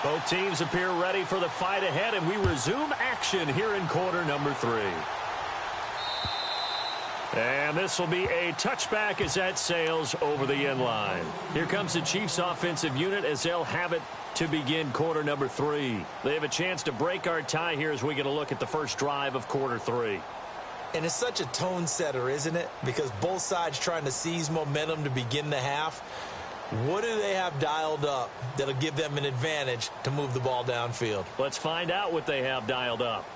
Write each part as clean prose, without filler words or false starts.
Both teams appear ready for the fight ahead, and we resume action here in quarter number 3. And this will be a touchback as that sails over the end line. Here comes the Chiefs offensive unit as they'll have it to begin quarter number 3. They have a chance to break our tie here as we get a look at the first drive of quarter 3. And it's such a tone setter, isn't it? Because both sides trying to seize momentum to begin the half. What do they have dialed up that'll give them an advantage to move the ball downfield? Let's find out what they have dialed up.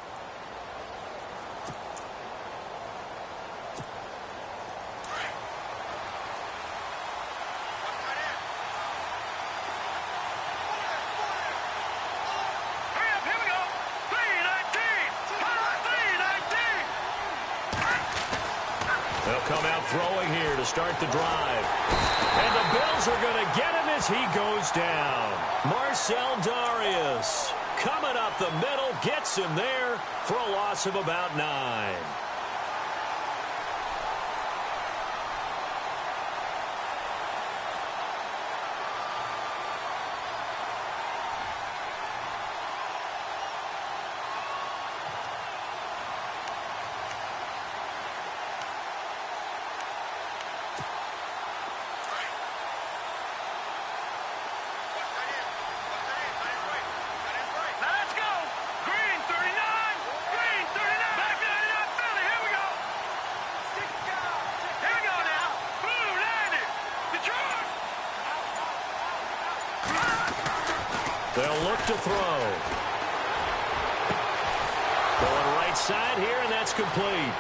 They'll come out throwing here to start the drive. And the Bills are going to get him as he goes down. Marcel Darius coming up the middle, gets him there for a loss of about 9. They'll look to throw. Going right side here, and that's complete.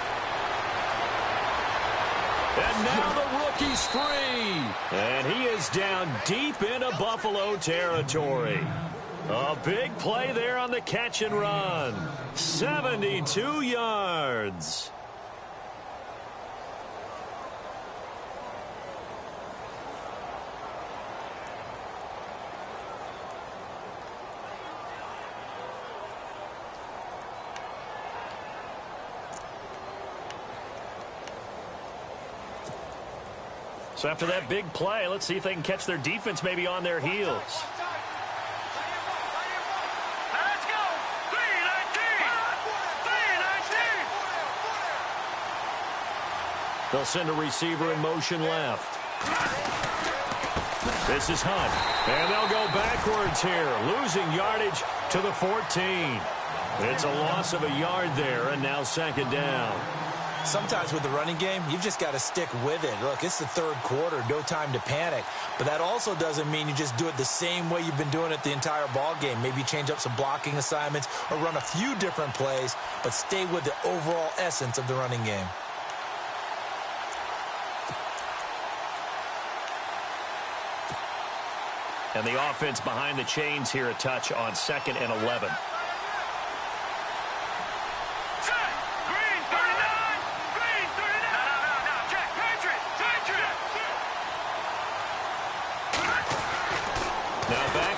And now the rookie's free. And he is down deep into Buffalo territory. A big play there on the catch and run. 72 yards. So after that big play, let's see if they can catch their defense maybe on their heels. Let's go! 3-19! They'll send a receiver in motion left. This is Hunt. And they'll go backwards here, losing yardage to the 14. It's a loss of a yard there, and now second down. Sometimes with the running game, you've just got to stick with it. Look, it's the third quarter, no time to panic. But that also doesn't mean you just do it the same way you've been doing it the entire ball game. Maybe change up some blocking assignments or run a few different plays, but stay with the overall essence of the running game. And the offense behind the chains here a touch on 2nd and 11.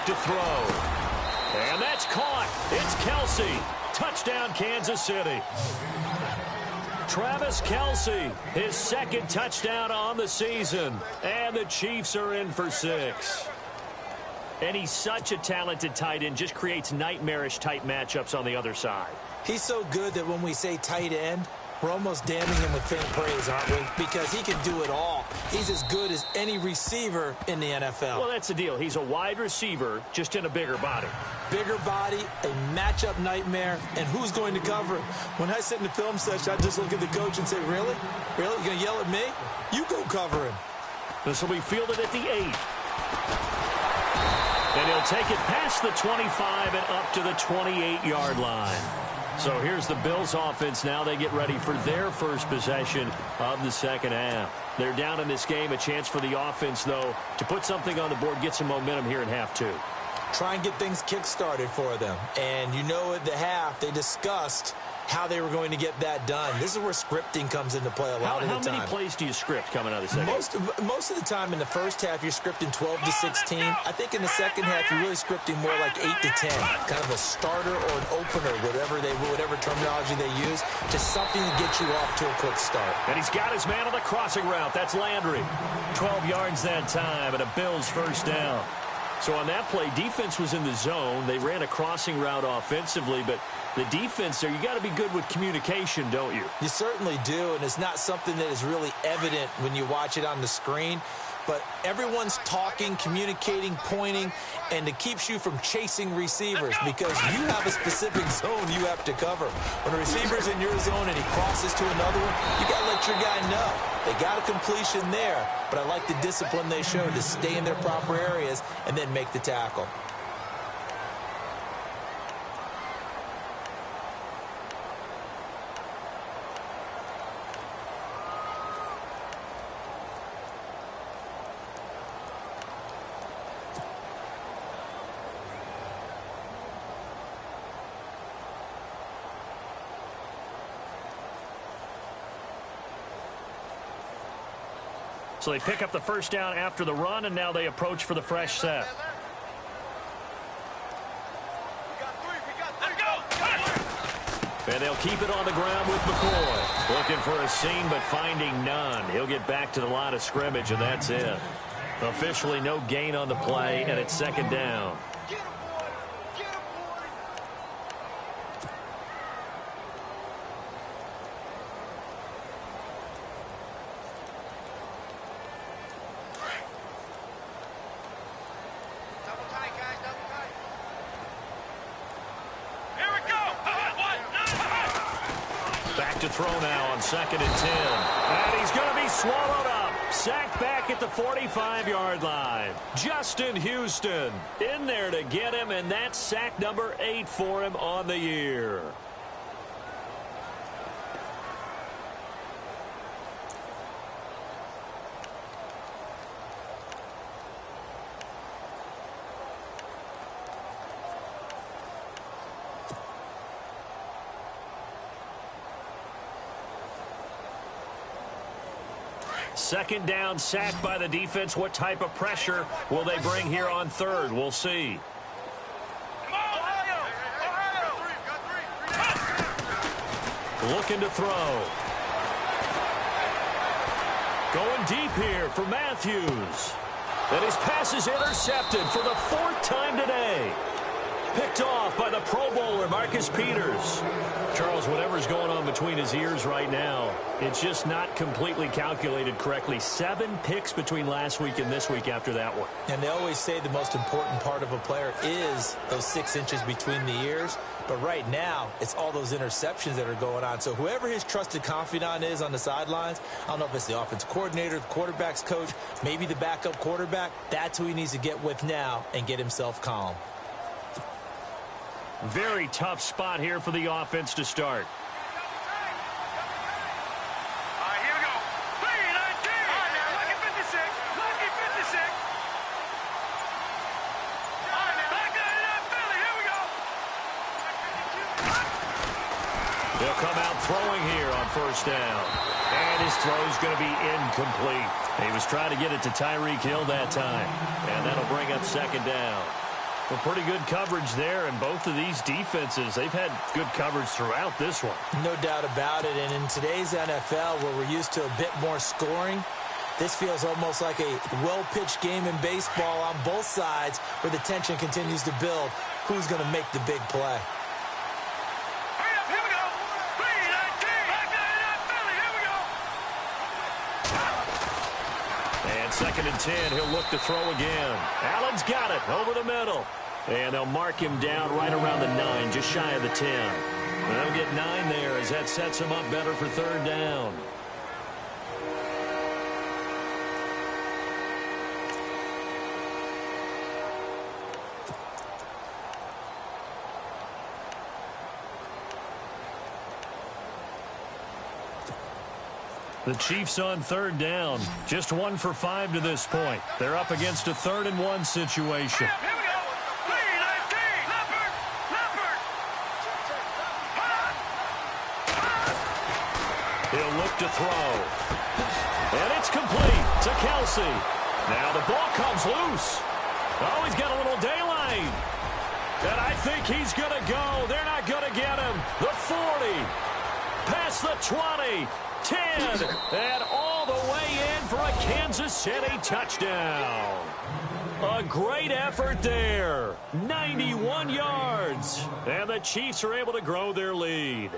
To throw. And that's caught. It's Kelce. Touchdown, Kansas City. Travis Kelce, his second touchdown on the season. And the Chiefs are in for 6. And he's such a talented tight end, just creates nightmarish type matchups on the other side. He's so good that when we say tight end, we're almost damning him with faint praise, aren't we? Because he can do it all. He's as good as any receiver in the NFL. Well, that's the deal. He's a wide receiver, just in a bigger body. Bigger body, a matchup nightmare, and who's going to cover him? When I sit in the film session, I just look at the coach and say, really? Really? You're going to yell at me? You go cover him. This will be fielded at the 8. And he'll take it past the 25 and up to the 28-yard line. So here's the Bills offense now. They get ready for their first possession of the second half. They're down in this game. A chance for the offense, though, to put something on the board, get some momentum here in half 2. Try and get things kick-started for them. And you know at the half, they discussed how they were going to get that done. This is where scripting comes into play a lot of the time. How many plays do you script coming out of the second? Most of the time in the first half, you're scripting 12 to 16. I think in the second half, you're really scripting more like 8 to 10. Kind of a starter or an opener, whatever terminology they use. Just something to get you off to a quick start. And he's got his man on the crossing route. That's Landry. 12 yards that time and a Bills first down. So on that play, defense was in the zone. They ran a crossing route offensively, but the defense there, you got to be good with communication, don't you? You certainly do, and it's not something that is really evident when you watch it on the screen. But everyone's talking, communicating, pointing, and it keeps you from chasing receivers because you have a specific zone you have to cover. When a receiver's in your zone and he crosses to another one, you got to let your guy know. They got a completion there, but I like the discipline they showed to stay in their proper areas and then make the tackle. So they pick up the first down after the run, and now they approach for the fresh set. And they'll keep it on the ground with McCoy. Looking for a seam, but finding none. He'll get back to the line of scrimmage, and that's it. Officially no gain on the play, and it's second down. To throw now on 2nd and 10. And he's going to be swallowed up. Sacked back at the 45-yard line. Justin Houston in there to get him, and that's sack number 8 for him on the year. Second down, sacked by the defense. What type of pressure will they bring here on third? We'll see. Looking to throw. Going deep here for Matthews. And his pass is intercepted for the 4th time today. Picked off by the Pro Bowler, Marcus Peters. Charles, whatever's going on between his ears right now, it's just not completely calculated correctly. 7 picks between last week and this week after that one. And they always say the most important part of a player is those 6 inches between the ears. But right now, it's all those interceptions that are going on. So whoever his trusted confidant is on the sidelines, I don't know if it's the offense coordinator, the quarterback's coach, maybe the backup quarterback, that's who he needs to get with now and get himself calm. Very tough spot here for the offense to start. They'll come out throwing here on first down. And his throw's going to be incomplete. He was trying to get it to Tyreek Hill that time. And that'll bring up second down. Well, pretty good coverage there, and both of these defenses, they've had good coverage throughout this one. No doubt about it, and in today's NFL, where we're used to a bit more scoring, this feels almost like a well-pitched game in baseball on both sides where the tension continues to build. Who's going to make the big play? Second and 10, he'll look to throw again. Allen's got it over the middle. And they'll mark him down right around the 9, just shy of the 10. And they'll get 9 there as that sets him up better for third down. The Chiefs on third down. Just 1 for 5 to this point. They're up against a 3rd and 1 situation. He'll look to throw. And it's complete to Kelsey. Now the ball comes loose. Oh, he's got a little daylight. And I think he's going to go. They're not going to get him. The 40. Past the 20. 10, and all all the way in for a Kansas City touchdown. A great effort there. 91 yards. And the Chiefs are able to grow their lead.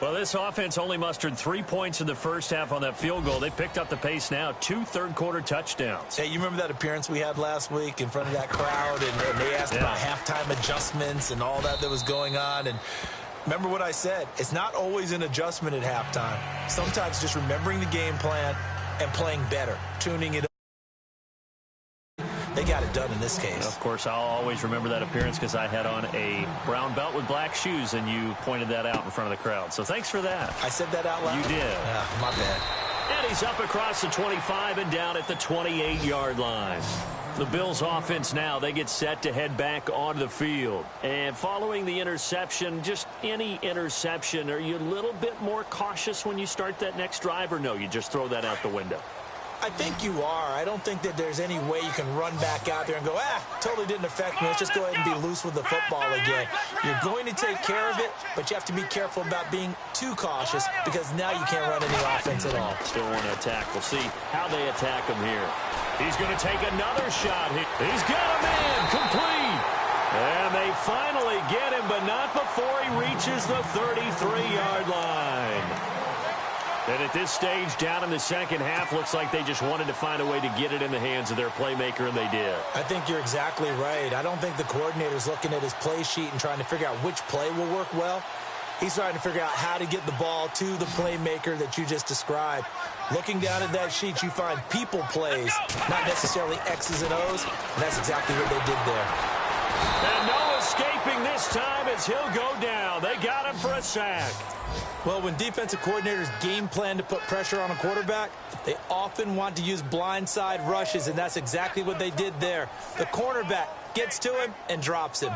Well, this offense only mustered 3 points in the first half on that field goal. They picked up the pace now. 2 third-quarter touchdowns. Hey, you remember that appearance we had last week in front of that crowd? And they asked about halftime adjustments and all that was going on. And remember what I said. It's not always an adjustment at halftime. Sometimes just remembering the game plan and playing better, tuning it up. They got it done in this case. Of course, I'll always remember that appearance because I had on a brown belt with black shoes, and you pointed that out in front of the crowd. So thanks for that. I said that out loud? You did. My bad. And he's up across the 25 and down at the 28-yard line. The Bills offense now, they get set to head back onto the field. And following the interception, just any interception, are you a little bit more cautious when you start that next drive, or no, you just throw that out the window? I think you are. I don't think that there's any way you can run back out there and go, totally didn't affect me. Let's just go ahead and be loose with the football again. You're going to take care of it, but you have to be careful about being too cautious because now you can't run any offense at all. Still want to attack. We'll see how they attack him here. He's going to take another shot. He's got a man complete. And they finally get him, but not before he reaches the 33-yard line. And at this stage, down in the second half, looks like they just wanted to find a way to get it in the hands of their playmaker, and they did. I think you're exactly right. I don't think the coordinator's looking at his play sheet and trying to figure out which play will work well. He's trying to figure out how to get the ball to the playmaker that you just described. Looking down at that sheet, you find people plays, not necessarily X's and O's, and that's exactly what they did there. And no escaping this time as he'll go down. They got him for a sack. Well, when defensive coordinators game plan to put pressure on a quarterback, they often want to use blindside rushes, and that's exactly what they did there. The cornerback gets to him and drops him.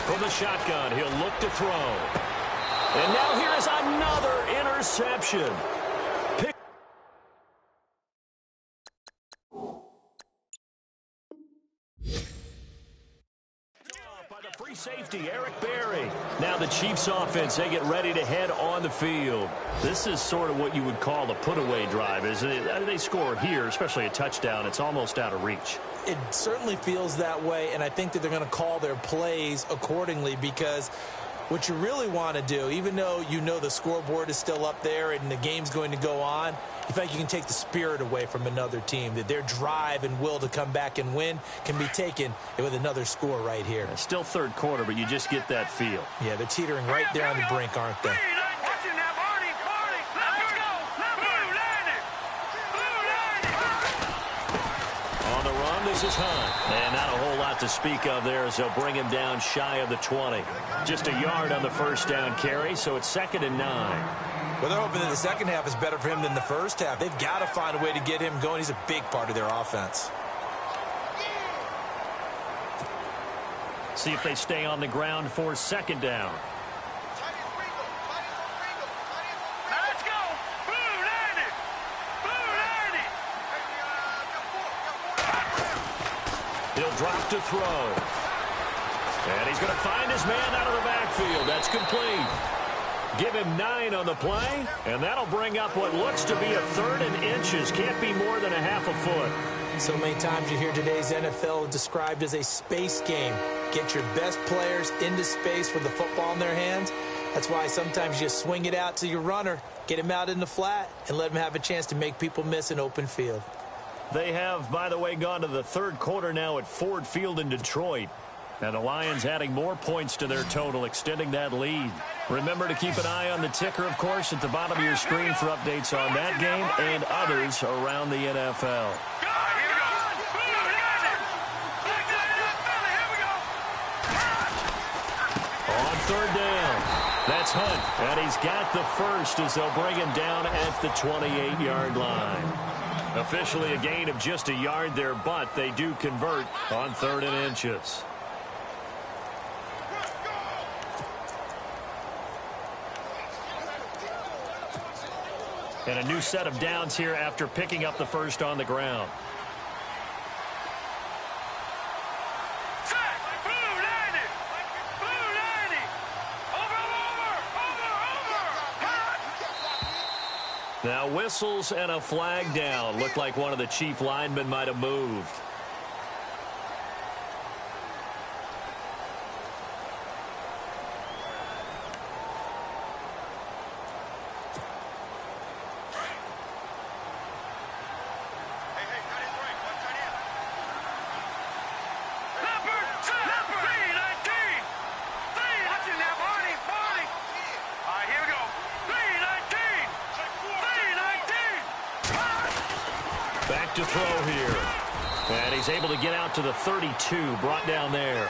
From the shotgun, he'll look to throw. And now here's another interception. Free safety, Eric Berry. Now the Chiefs offense, they get ready to head on the field. This is sort of what you would call the put-away drive, isn't it? They score here, especially a touchdown. It's almost out of reach. It certainly feels that way, and I think that they're going to call their plays accordingly because what you really want to do, even though you know the scoreboard is still up there and the game's going to go on, you think you can take the spirit away from another team, that their drive and will to come back and win can be taken with another score right here. It's still third quarter, but you just get that feel. Yeah, they're teetering right there on the brink, aren't they? On the run, this is Hunt. And not a whole lot to speak of there as they'll bring him down shy of the 20. Just a yard on the first down carry, so it's 2nd and 9. Well, they're hoping that the second half is better for him than the first half. They've got to find a way to get him going. He's a big part of their offense. See if they stay on the ground for 2nd down. Let's go. Blue landed. Blue landed. He'll drop to throw. And he's going to find his man out of the backfield. That's complete. Give him 9 on the play, and that'll bring up what looks to be a 3rd and inches. Can't be more than a half a foot. So many times you hear today's NFL described as a space game. Get your best players into space with the football in their hands. That's why sometimes you swing it out to your runner, get him out in the flat, and let him have a chance to make people miss an open field. They have, by the way, gone to the third quarter now at Ford Field in Detroit. And the Lions adding more points to their total, extending that lead. Remember to keep an eye on the ticker, of course, at the bottom of your screen for updates on that game and others around the NFL. On 3rd down, that's Hunt, and he's got the first as they'll bring him down at the 28-yard line. Officially a gain of just a yard there, but they do convert on 3rd and inches. And a new set of downs here after picking up the first on the ground. Now whistles and a flag down. Looked like one of the chief linemen might have moved. Back to throw here. And he's able to get out to the 32, brought down there.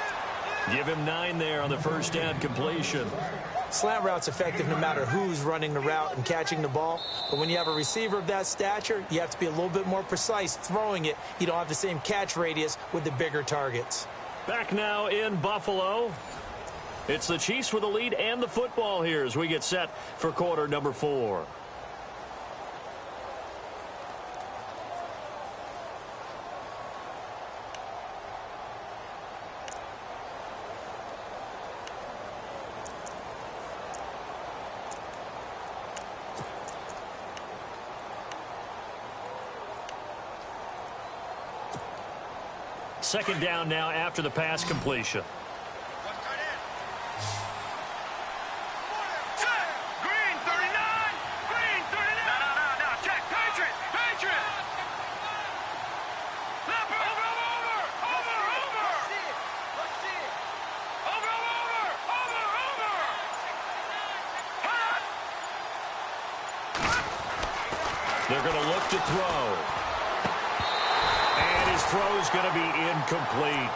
Give him 9 there on the first down completion. Slant route's effective no matter who's running the route and catching the ball. But when you have a receiver of that stature, you have to be a little bit more precise throwing it. You don't have the same catch radius with the bigger targets. Back now in Buffalo. It's the Chiefs with the lead and the football here as we get set for quarter number 4. Second down now after the pass completion. Green 39. Green 39. No. Check. Patriot. Over. They're going to look to throw. And his throw is going to be incomplete.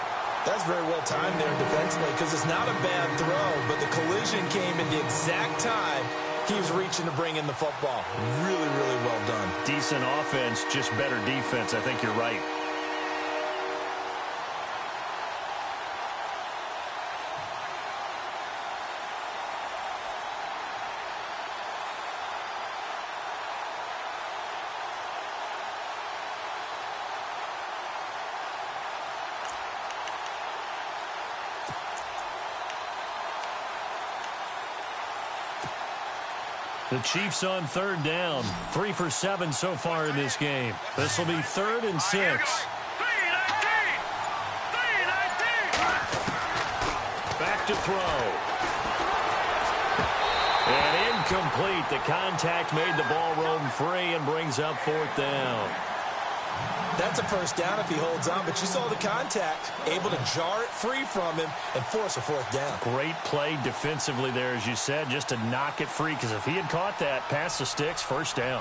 That's very well timed there defensively because it's not a bad throw, but the collision came at the exact time he was reaching to bring in the football. Really, really well done. Decent offense, just better defense. I think you're right. The Chiefs on third down. 3 for 7 so far in this game. This will be 3rd and 6. 319. Back to throw. And incomplete. The contact made the ball roam free and brings up 4th down. That's a first down if he holds on, but you saw the contact, able to jar it free from him and force a 4th down. Great play defensively there, as you said, just to knock it free, because if he had caught that, past the sticks, first down.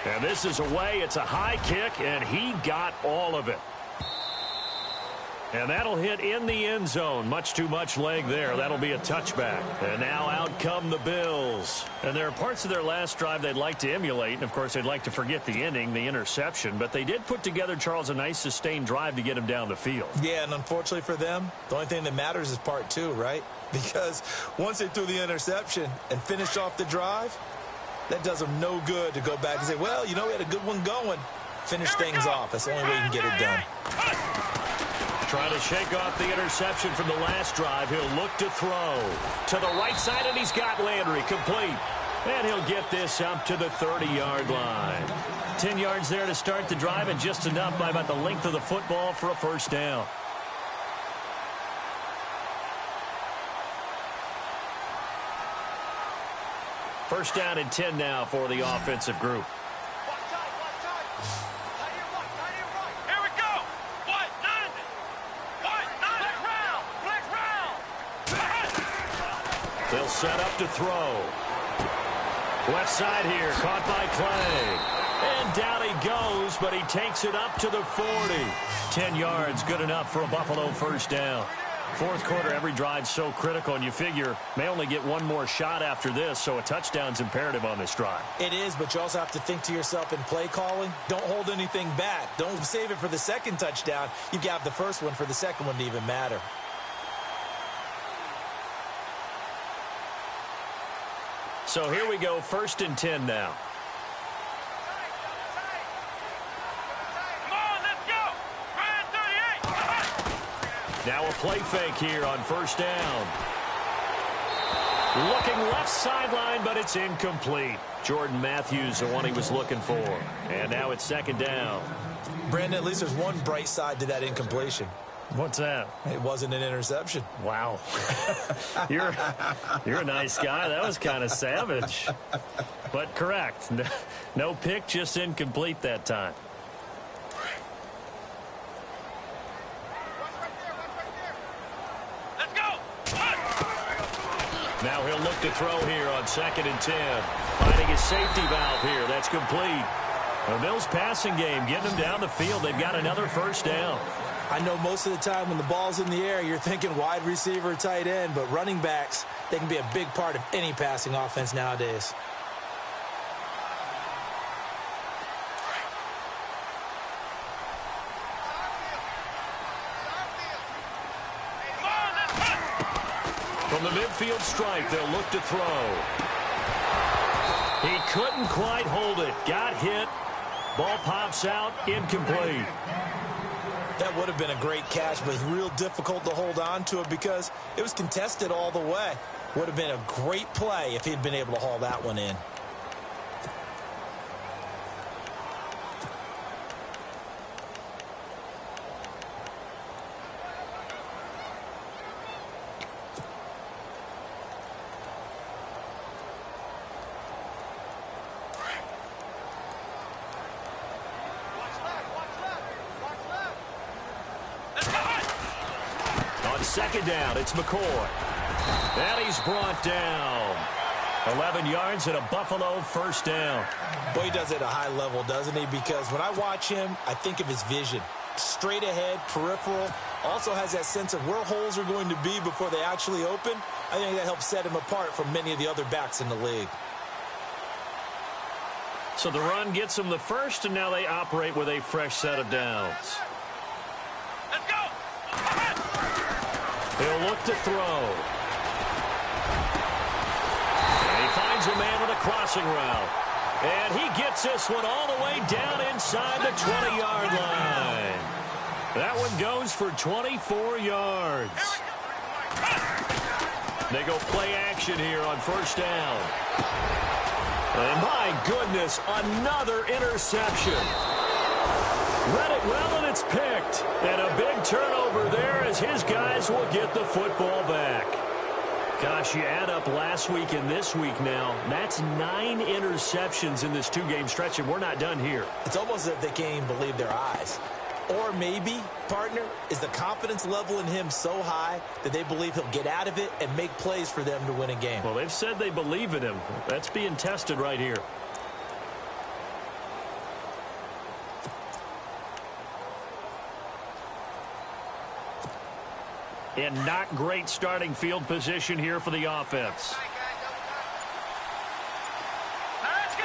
And this is away. It's a high kick, and he got all of it. And that'll hit in the end zone. Much too much leg there. That'll be a touchback. And now out come the Bills. And there are parts of their last drive they'd like to emulate. And, of course, they'd like to forget the ending, the interception. But they did put together, Charles, a nice sustained drive to get him down the field. Yeah, and unfortunately for them, the only thing that matters is part 2, right? Because once they threw the interception and finished off the drive, that does them no good to go back and say, well, you know, we had a good one going. Finish things off. That's the only way you can get it done. Trying to shake off the interception from the last drive. He'll look to throw to the right side, and he's got Landry complete. And he'll get this up to the 30-yard line. 10 yards there to start the drive, and just enough by about the length of the football for a first down. First down and 10 now for the offensive group. They'll set up to throw. Left side here, caught by Clay. And down he goes, but he takes it up to the 40. 10 yards, good enough for a Buffalo first down. Fourth quarter, every drive's so critical, and you figure may only get one more shot after this, so a touchdown's imperative on this drive. It is, but you also have to think to yourself in play calling, don't hold anything back. Don't save it for the second touchdown. You've got the first one for the second one to even matter. So here we go, 1st and 10 now. Come on, let's go. Grind Now a play fake here on first down. Looking left sideline, but it's incomplete. Jordan Matthews, the one he was looking for. And now it's second down. Brandon, at least there's one bright side to that incompletion. What's that? It wasn't an interception. Wow. You're a nice guy. That was kind of savage. But correct. No pick, just incomplete that time. Let's go. Now he'll look to throw here on 2nd and 10. Finding his safety valve here. That's complete. The Bills passing game, getting them down the field. They've got another first down. I know most of the time when the ball's in the air, you're thinking wide receiver, tight end, but running backs, they can be a big part of any passing offense nowadays. From the midfield stripe, they'll look to throw. He couldn't quite hold it. Got hit. Ball pops out. Incomplete. That would have been a great catch, but it's real difficult to hold on to it because it was contested all the way. Would have been a great play if he'd been able to haul that one in. Second down, it's McCoy. And he's brought down. 11 yards and a Buffalo first down. Boy, he does it at a high level, doesn't he? Because when I watch him, I think of his vision. Straight ahead, peripheral. Also has that sense of where holes are going to be before they actually open. I think that helps set him apart from many of the other backs in the league. So the run gets them the first, and now they operate with a fresh set of downs. Let's go. He'll look to throw. And he finds a man with a crossing route. And he gets this one all the way down inside the 20-yard line. That one goes for 24 yards. They go play action here on first down. And my goodness, another interception. Read it well, and it's picked. And a big turnover there as his guys will get the football back. Gosh, you add up last week and this week now. That's 9 interceptions in this 2-game stretch, and we're not done here. It's almost as if they can't even believe their eyes. Or maybe, partner, is the confidence level in him so high that they believe he'll get out of it and make plays for them to win a game. Well, they've said they believe in him. That's being tested right here. And not great starting field position here for the offense. Let's go.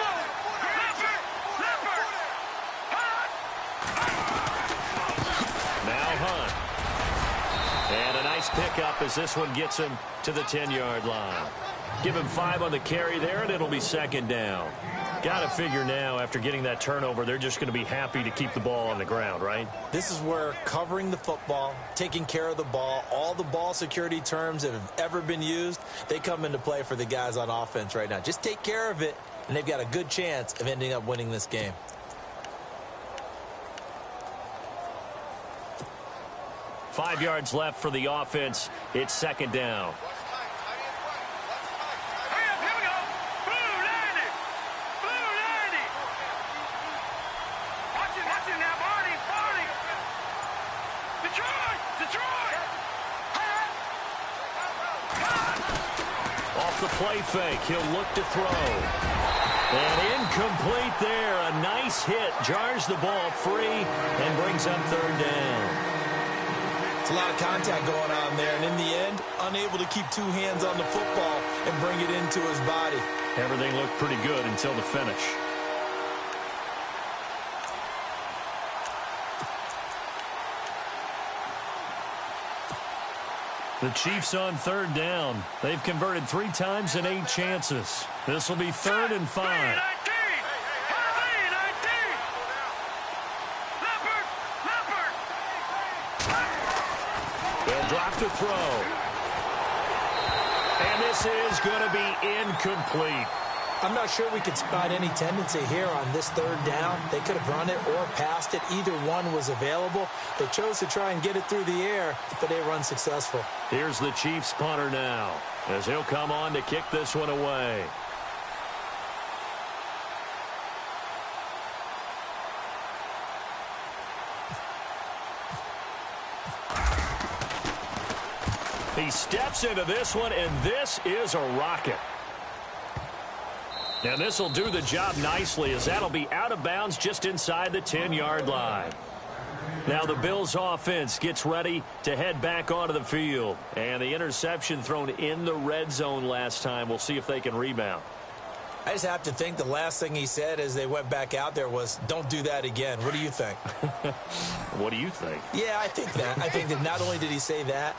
Now Hunt. And a nice pickup as this one gets him to the 10-yard line. Give him 5 on the carry there, and it'll be second down. Got to figure now, after getting that turnover, they're just going to be happy to keep the ball on the ground, right? This is where covering the football, taking care of the ball, all the ball security terms that have ever been used, they come into play for the guys on offense right now. Just take care of it, and they've got a good chance of ending up winning this game. Five yards left for the offense. It's second down. Off the play fake, he'll look to throw. And incomplete there. A nice hit. Jars the ball free and brings up third down. It's a lot of contact going on there, and in the end, unable to keep 2 hands on the football and bring it into his body. Everything looked pretty good until the finish. The Chiefs on third down. They've converted 3 times in 8 chances. This will be 3rd and 5. drop to throw. And this is going to be incomplete. I'm not sure we could spot any tendency here on this third down. They could have run it or passed it. Either one was available. They chose to try and get it through the air, but they were unsuccessful. Here's the Chiefs punter now, as he'll come on to kick this one away. He steps into this one, and this is a rocket. And this will do the job nicely, as that'll be out of bounds just inside the 10-yard line. Now the Bills offense gets ready to head back onto the field. And the interception thrown in the red zone last time. We'll see if they can rebound. I just have to think the last thing he said as they went back out there was, don't do that again. What do you think? What do you think? Yeah, I think that. I think that not only did he say that,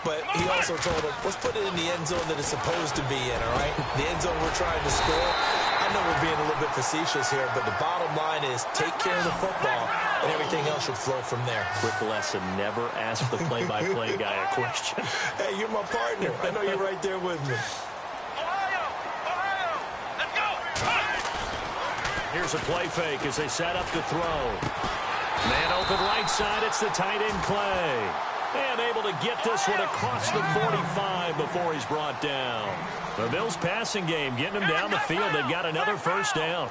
but he also told him, let's put it in the end zone that it's supposed to be in, all right? The end zone we're trying to score. I know we're being a little bit facetious here, but the bottom line is take care of the football, and everything else should flow from there. Quick lesson, never ask the play-by-play guy a question. Hey, you're my partner. I know you're right there with me. Ohio, let's go. Here's a play fake as they set up to throw. Man open right side, it's the tight end Clay. And able to get this one across the 45 before he's brought down. The Bills passing game getting them down the field. They've got another first down.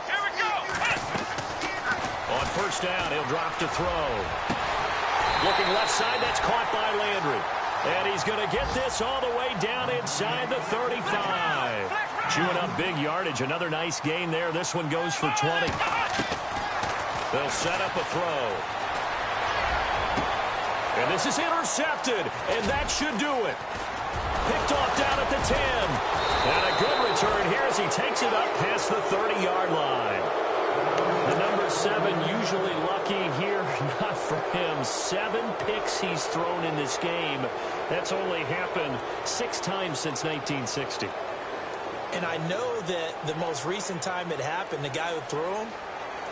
Here we go. On first down, he'll drop to throw. Looking left side, that's caught by Landry. And he's going to get this all the way down inside the 35. Chewing up big yardage. Another nice gain there. This one goes for 20. They'll set up a throw. And this is intercepted, and that should do it. Picked off down at the 10. And a good return here as he takes it up past the 30-yard line. The number 7 usually lucky here. Not for him. 7 picks he's thrown in this game. That's only happened 6 times since 1960. And I know that the most recent time it happened, the guy who threw him,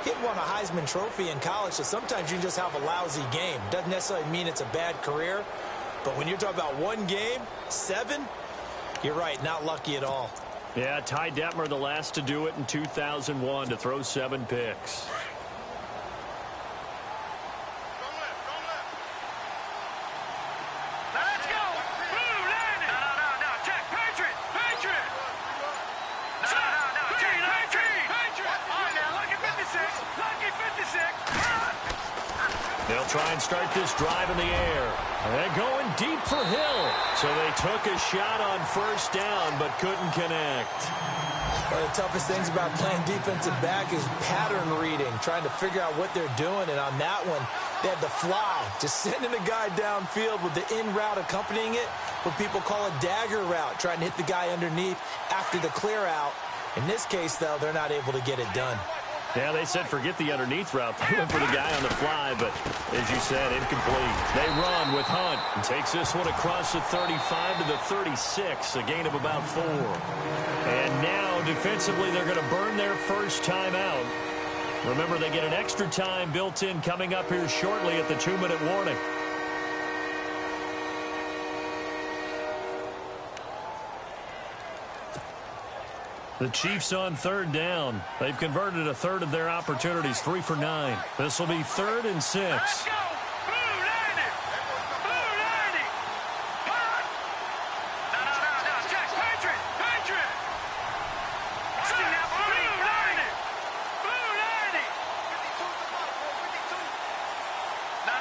he had won a Heisman Trophy in college, so sometimes you just have a lousy game. Doesn't necessarily mean it's a bad career, but when you're talking about one game, 7, you're right, not lucky at all. Yeah, Ty Detmer, the last to do it in 2001, to throw 7 picks. Let's go. Blue landing. No. Check. Patriot. No. Check. Patriot. All right, now, lucky 56. They'll try and start this drive in the air. They're going deep for Hill. So they took a shot on first down, but couldn't connect. One of the toughest things about playing defensive back is pattern reading, trying to figure out what they're doing. And on that one, they had the fly, just sending the guy downfield with the in route accompanying it, what people call a dagger route, trying to hit the guy underneath after the clear out. In this case, though, they're not able to get it done. Yeah, they said forget the underneath route. They went for the guy on the fly, but as you said, incomplete. They run with Hunt and takes this one across the 35 to the 36, a gain of about 4. And now, defensively, they're going to burn their first timeout. Remember, they get an extra time built in coming up here shortly at the 2-minute warning. The Chiefs on third down. They've converted a third of their opportunities, 3 for 9. This will be 3rd and 6. Let's go. Blue landing. No. Check. Patriot. See now, blue landing. No.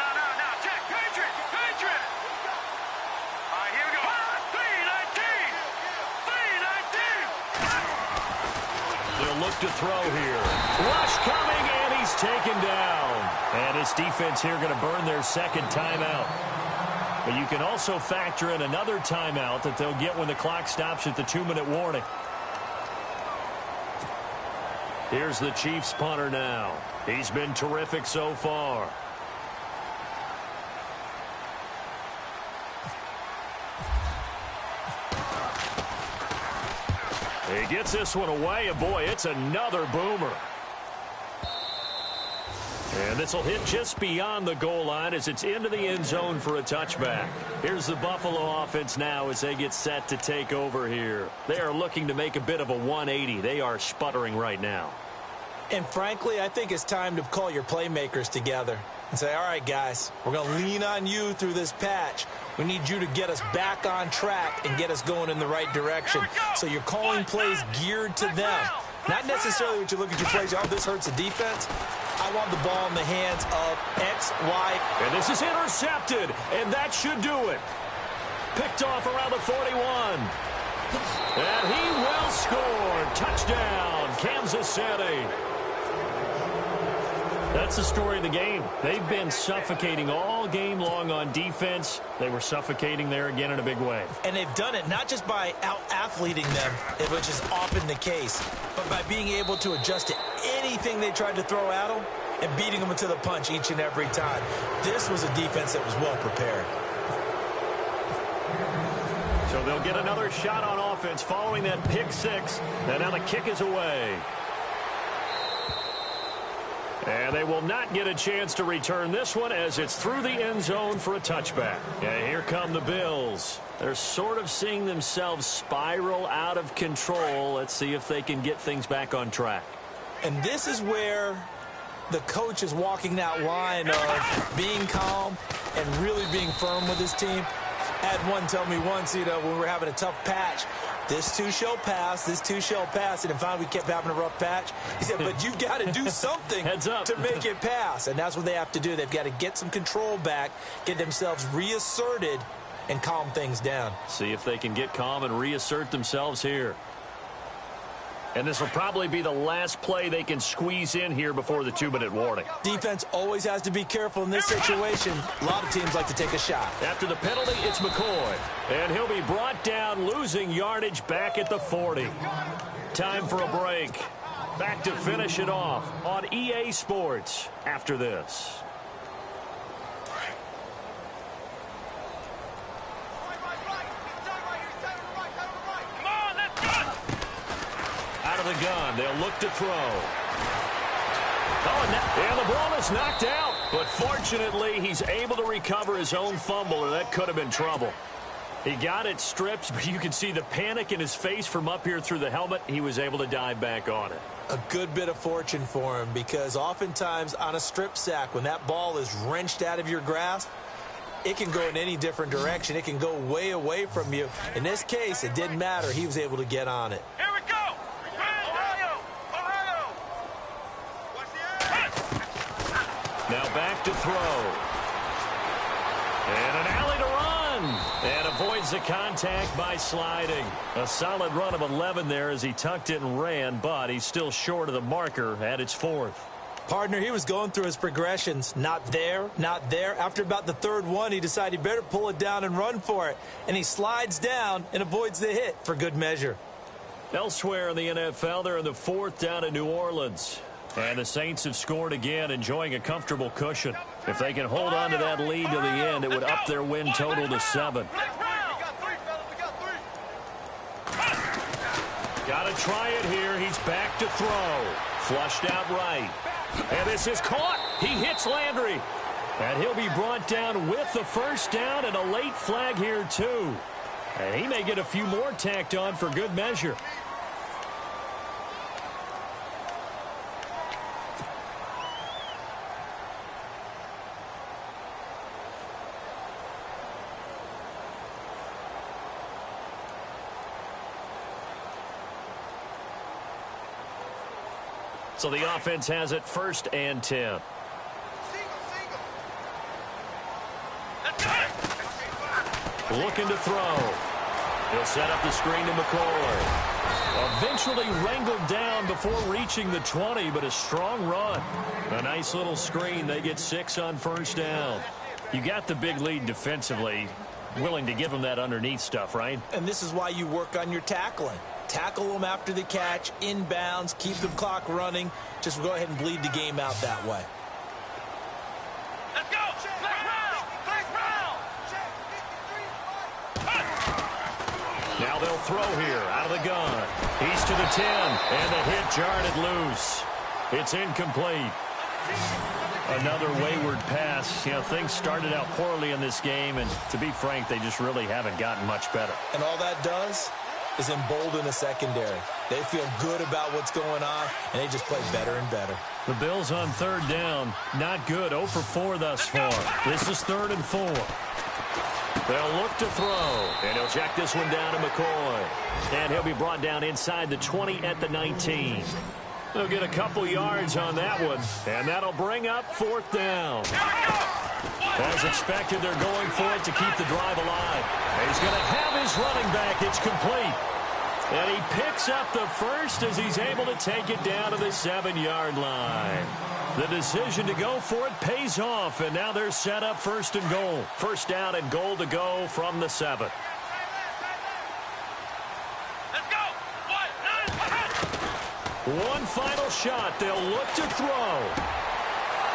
Check. Patriot. All right, here we go. 319. They'll look to throw here. Rush coming, and he's taken down. And his defense here going to burn their second timeout. But you can also factor in another timeout that they'll get when the clock stops at the 2-minute warning. Here's the Chiefs punter now. He's been terrific so far. He gets this one away, and boy, it's another boomer. And this will hit just beyond the goal line as it's into the end zone for a touchback. Here's the Buffalo offense now as they get set to take over here. They are looking to make a bit of a 180. They are sputtering right now. And frankly, I think it's time to call your playmakers together and say, all right, guys, we're going to lean on you through this patch. We need you to get us back on track and get us going in the right direction. So you're calling plays geared to them. Not necessarily what you look at your plays, oh, this hurts the defense. I want the ball in the hands of X, Y. And this is intercepted, and that should do it. Picked off around the 41. And he will score. Touchdown, Kansas City. That's the story of the game. They've been suffocating all game long on defense. They were suffocating there again in a big way. And they've done it not just by out-athleting them, which is often the case, but by being able to adjust to anything they tried to throw at them and beating them to the punch each and every time. This was a defense that was well prepared. So they'll get another shot on offense following that pick six. And now the kick is away. And they will not get a chance to return this one as it's through the end zone for a touchback. And here come the Bills. They're sort of seeing themselves spiral out of control. Let's see if they can get things back on track. And this is where the coach is walking that line of being calm and really being firm with his team. I had one tell me once, when we were having a tough patch, this too shall pass, this too shall pass. And finally we kept having a rough patch. He said, but you've got to do something Heads up. to make it pass. And that's what they have to do. They've got to get some control back, get themselves reasserted, and calm things down. See if they can get calm and reassert themselves here. And this will probably be the last play they can squeeze in here before the 2-minute warning. Defense always has to be careful in this situation. A lot of teams like to take a shot. After the penalty, it's McCoy. And he'll be brought down, losing yardage back at the 40. Time for a break. Back to finish it off on EA Sports after this. Out of the gun, they'll look to throw. Oh, and the ball is knocked out. But fortunately, he's able to recover his own fumble, or that could have been trouble. He got it stripped, but you can see the panic in his face from up here through the helmet. He was able to dive back on it. A good bit of fortune for him, because oftentimes on a strip sack, when that ball is wrenched out of your grasp, it can go in any different direction. It can go way away from you. In this case, it didn't matter. He was able to get on it. Here we go. Ohio. Ohio. Now back to throw. And an alley to run. And avoids the contact by sliding. A solid run of 11 there as he tucked it and ran, but he's still short of the marker at its 4th. Partner, he was going through his progressions. Not there, not there. After about the 3rd one, he decided he better pull it down and run for it. And he slides down and avoids the hit for good measure. Elsewhere in the NFL, they're in the 4th down in New Orleans. And the Saints have scored again, enjoying a comfortable cushion. If they can hold on to that lead to the end, it would up their win total to 7. Got to try it here. He's back to throw. Flushed out right. And this is caught. He hits Landry. And he'll be brought down with the first down and a late flag here, too. And he may get a few more tacked on for good measure. So the offense has it 1st and 10. Looking to throw. He'll set up the screen to McCoy. Eventually wrangled down before reaching the 20, but a strong run. A nice little screen. They get 6 on 1st down. You got the big lead defensively. Willing to give them that underneath stuff, right? And this is why you work on your tackling. Tackle them after the catch, inbounds, keep the clock running. Just go ahead and bleed the game out that way. Let's go. Now they'll throw here out of the gun. He's to the 10, and the hit jarred it loose. It's incomplete. Another wayward pass. You know, things started out poorly in this game, and to be frank, they just really haven't gotten much better. And all that does is embolden the secondary. They feel good about what's going on, and they just play better and better. The Bills on third down. Not good. 0 for 4 thus far. This is 3rd and 4. They'll look to throw, and he'll check this one down to McCoy. And he'll be brought down inside the 20 at the 19. They'll get a couple yards on that one, and that'll bring up 4th down. As expected, they're going for it to keep the drive alive. And he's going to have his running back. It's complete. And he picks up the first as he's able to take it down to the 7-yard line. The decision to go for it pays off, and now they're set up 1st and goal. 1st down and goal to go from the 7. One final shot. They'll look to throw.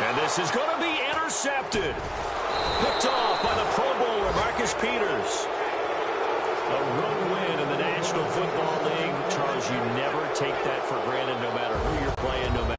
And this is going to be intercepted. Picked off by the Pro Bowler, Marcus Peters. A road win in the National Football League. Charles, you never take that for granted no matter who you're playing, no matter